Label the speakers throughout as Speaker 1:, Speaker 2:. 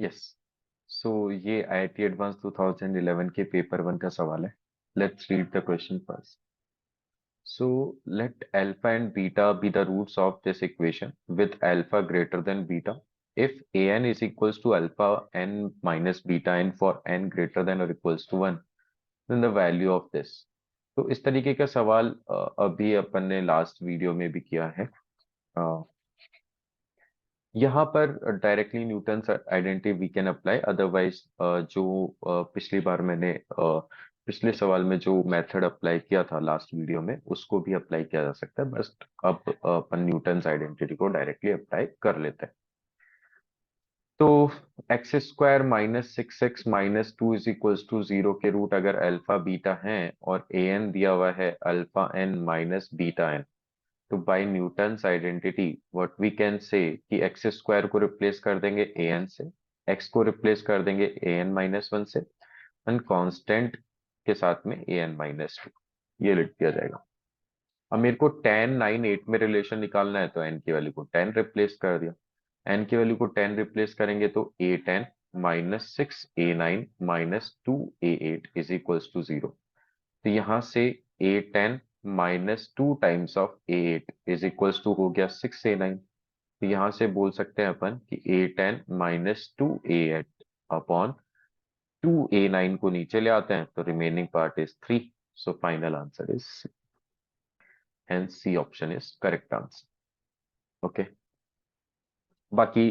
Speaker 1: Yes. सो ये IIT advance 2011 के paper one का सवाल है। Let's read the question first. So let alpha and beta be the roots of this equation with alpha greater than beta. If an is equals to alpha n minus beta n for n greater than or equals to 1, then the value of this. तो इस तरीके का सवाल अभी अपन ने last video में भी किया है। यहाँ पर directly Newton's identity we can apply, otherwise जो पिछली बार मैंने पिछले सवाल में जो मेथड अप्लाई किया था लास्ट वीडियो में उसको भी अप्लाई किया जा सकता है। बस अब अपन न्यूटन्स आइडेंटिटी को डायरेक्टली अप्लाई कर लेते हैं। तो x square minus six x minus two is equals to zero के रूट अगर अल्फा बीटा हैं और ए एन दिया हुआ है alpha n minus beta n, तो by Newton's identity what we can say कि एक्स स्क्वायर को रिप्लेस कर देंगे ए एन से, एक्स को रिप्लेस कर देंगे ए एन माइनस वन से, एंड कांस्टेंट के साथ में ए एन माइनस टू, ये लिख दिया जाएगा। अब मेरे को टेन नाइन एट में रिलेशन निकालना है तो एन की वैल्यू को टेन रिप्लेस कर दिया। एन की वैल्यू को टेन रिप्लेस करेंगे तो a ten minus six a nine minus two a eight is equals to zero. तो यहां से a ten minus two times of a eight is equals to हो गया सिक्स ए नाइन। तो यहां से बोल सकते हैं अपन कि a ten minus two a eight upon two a nine को नीचे ले आते हैं तो remaining part is three. So final answer is hence C option is correct answer. Okay. बाकी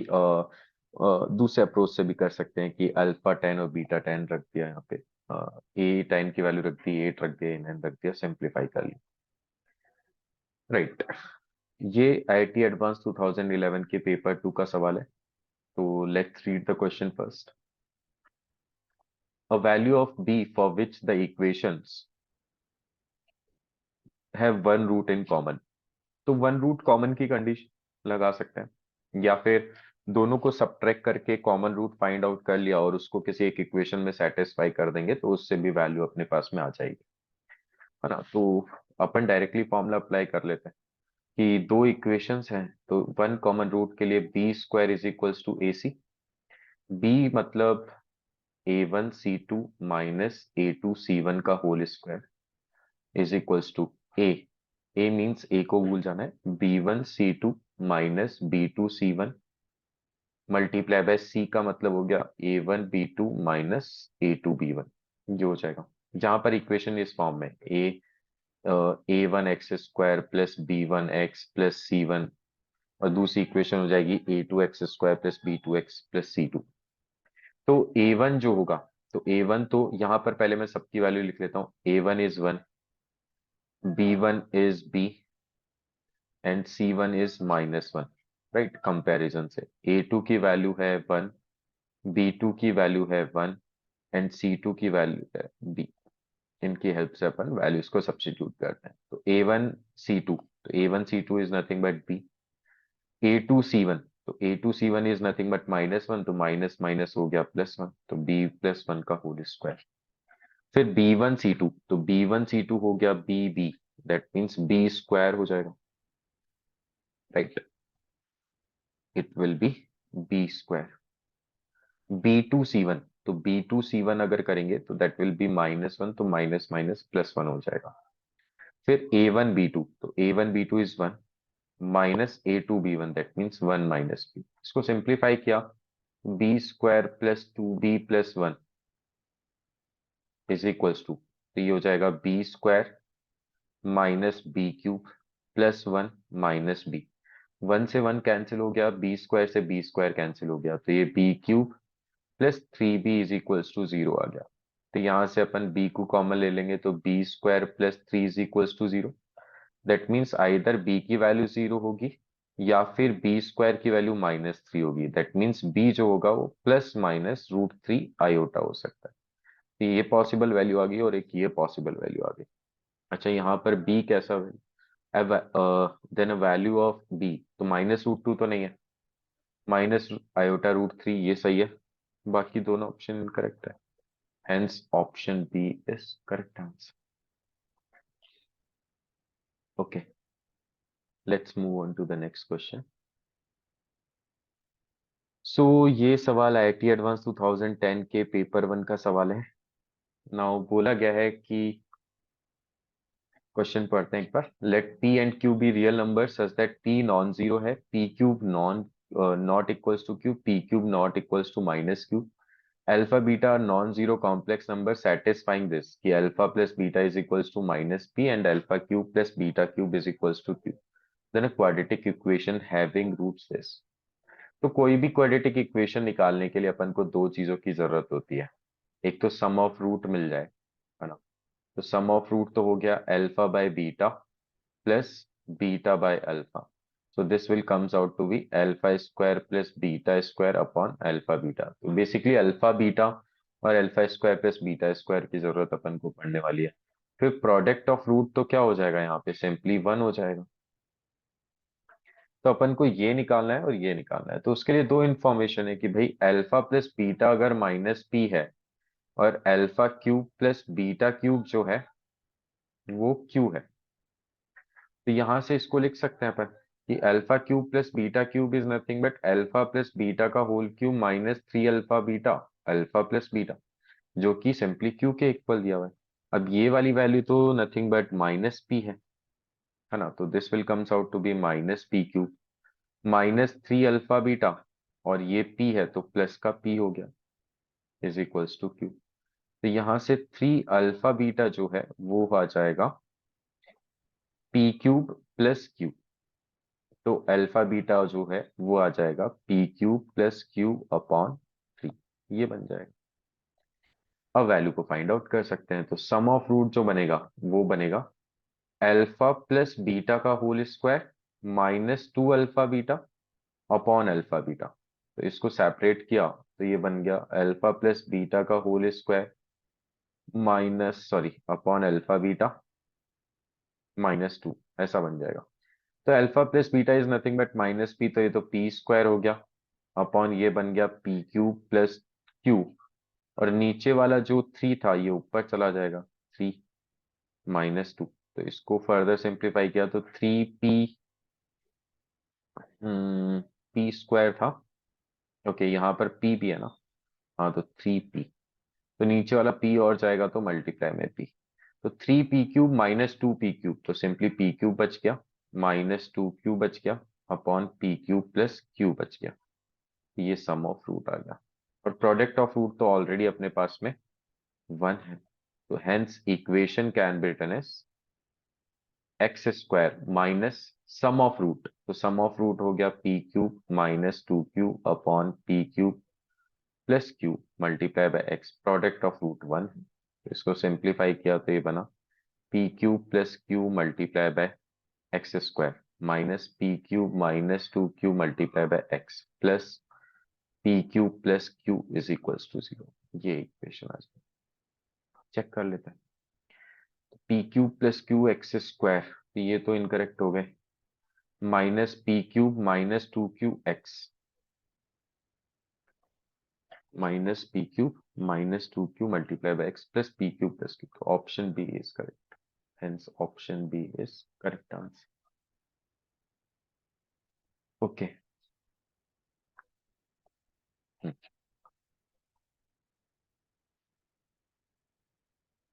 Speaker 1: दूसरे अप्रोच से भी कर सकते हैं कि अल्फा टेन और बीटा टेन रख दिया यहाँ पे, ए टेन की वैल्यू रख दी, एट रख दिया, नाइन रख दिया, सिंप्लीफाई कर लिया। राइट। ये आईआईटी एडवांस 2011 के पेपर टू का सवाल है। तो let's read the question first. A value of B for which the equations have one root in common. तो वन रूट कॉमन की कंडीशन लगा सकते हैं, या फिर दोनों को सब्ट्रैक्ट करके कॉमन रूट फाइंड आउट कर लिया और उसको किसी एक इक्वेशन में सेटिस्फाई कर देंगे तो उससे भी वैल्यू अपने पास में आ जाएगी, है ना। तो अपन डायरेक्टली फॉर्मूला अप्लाई कर लेते हैं कि दो इक्वेशंस हैं तो वन कॉमन रूट के लिए b square is equals to a c. B मतलब a one c two minus A two C one का whole square is equals to a. A means a को भूल जाना है, b one c two minus b two C one multiply by c का मतलब हो गया a one B two minus A two B one, ये हो जाएगा। जहां पर इक्वेशन इस फॉर्म में ए one x square plus b one x plus c one, और दूसरी इक्वेशन हो जाएगी a two x square plus b two x plus c two. तो ए वन जो होगा, तो ए वन तो यहां पर पहले मैं सबकी वैल्यू लिख लेता हूँ, a one is one, b one is b and c one is minus one. Right, comparison से ए टू की वैल्यू है वन, बी टू की वैल्यू है वन एंड सी टू की वैल्यू है बी। इनकी हेल्प से अपन वैल्यूज को सब्स्टिट्यूट करते हैं। तो ए वन सी टू, तो ए one c two is nothing but b. A two C one, तो a two C one is nothing but minus one, तो माइनस माइनस हो गया प्लस वन, तो बी प्लस वन का होल स्क्वायर। फिर b one c two, तो b one c two हो गया b b, that means b square हो जाएगा। Right, it will be b square. B two C one, तो B two सी one अगर करेंगे तो that will be minus one, तो माइनस माइनस प्लस वन हो जाएगा। फिर ए वन बी टू, तो ए one B two is one minus A two B one, that means one minus B. इसको simplify किया, B square plus two B plus one is equals to, तो ये हो जाएगा B square minus B cube plus one minus B. One से one cancel हो गया, B square से बी स्क्वायर कैंसिल हो गया, तो ये B cube plus three B is equals to zero आ गया। तो यहां से अपन बी को कॉमन ले लेंगे तो B square plus three is equals to zero. That means either B की वैल्यू जीरो होगी या फिर बी स्क्वायर की वैल्यू माइनस थ्री होगी। दैट मीन्स बी जो होगा वो plus minus root three iota हो सकता है। तो ये पॉसिबल वैल्यू आ गई और एक ये पॉसिबल वैल्यू आ गई। अच्छा, यहाँ पर बी कैसा है, देन वैल्यू ऑफ बी, तो माइनस रूट टू तो नहीं है, माइनस आयोटा रूट थ्री ये सही है, बाकी दोनों ऑप्शन इनकरेक्ट है। Hence option B is correct answer. Okay, let's move on to the next question. So ये सवाल आईआईटी एडवांस 2010 के पेपर 1 का सवाल है। नाउ बोला गया है कि क्वेश्चन पढ़ते हैं एक बार। Let P and Q be real number such that P non zero है, P cube not equals to Q, P cube not equals to minus Q. Alpha beta are non zero complex number satisfying this कि alpha plus beta is equals to minus P and alpha cube plus beta cube is equals to Q, then a quadratic equation having roots this. तो कोई भी quadratic equation निकालने के लिए अपन को दो चीजों की जरूरत होती है। एक तो सम ऑफ रूट मिल जाए, है ना। तो सम ऑफ रूट तो हो गया alpha by beta plus beta by alpha. So this will comes out to be alpha square plus beta square upon alpha beta। तो बेसिकली अल्फा बीटा और alpha square plus beta square की जरूरत अपन को पड़ने वाली है। फिर प्रोडक्ट ऑफ रूट तो क्या हो जाएगा, यहाँ पे सिंपली 1 हो जाएगा। तो अपन को ये निकालना है और ये निकालना है। तो उसके लिए दो इंफॉर्मेशन है कि भाई अल्फा प्लस बीटा अगर माइनस पी है और alpha cube plus beta cube जो है वो क्यू है, तो यहां से इसको लिख सकते हैं अपन कि alpha cube plus beta cube is nothing but alpha plus beta का whole cube minus 3 alpha beta alpha plus beta, जो कि सिंपली क्यू के इक्वल दिया हुआ है। अब ये वाली वैल्यू तो नथिंग बट माइनस पी है ना। तो this will comes out to be minus P cube minus 3 alpha beta, और ये पी है तो प्लस का पी हो गया इज इक्वल्स टू क्यू। तो यहां से 3 अल्फा बीटा जो है वो आ जाएगा पी क्यूब प्लस क्यू। तो अल्फा बीटा जो है वो आ जाएगा P cube plus Q upon 3, ये बन जाएगा। अब वैल्यू को फाइंड आउट कर सकते हैं। तो सम ऑफ रूट जो बनेगा वो बनेगा अल्फा प्लस बीटा का whole square minus 2 alpha beta upon alpha beta. तो इसको सेपरेट किया तो ये बन गया अल्फा प्लस बीटा का whole square minus sorry upon alpha beta -2, ऐसा बन जाएगा। तो alpha plus beta is nothing but minus P, तो ये तो पी स्क्वायर हो गया अपॉन ये बन गया पी क्यूब प्लस क्यू, और नीचे वाला जो 3 था ये ऊपर चला जाएगा 3 -2। तो इसको फर्दर सिंप्लीफाई किया तो 3p पी स्क्वायर था। ओके, यहाँ पर p भी है ना। हाँ, तो 3p, तो नीचे वाला p और जाएगा तो मल्टीप्लाई में p। तो 3p³ -2p³ तो सिंपली p³ बच गया -2q बच गया अपॉन p³ प्लस q बच गया। ये सम ऑफ रूट आ गया। और प्रोडक्ट ऑफ रूट तो ऑलरेडी अपने पास में 1 है। तो hence equation can be written as X square minus sum of root. तो सम ऑफ रूट हो गया p³ -2q upon p³ plus q multiply by x। Product of root 1 है। तो इसको सिंप्लीफाई किया तो ये बना p³ plus q multiply by X square minus p³ -2q multiply by x plus p³ plus q is equals to 0। ये equation आ जाए, check कर लेते हैं। p³ plus Q x square, ये तो इनकरेक्ट हो गए, minus p³ -2q(x) minus p³ -2q multiply by x plus p³ plus q। तो option B is correct, hence option B is correct answer. Okay.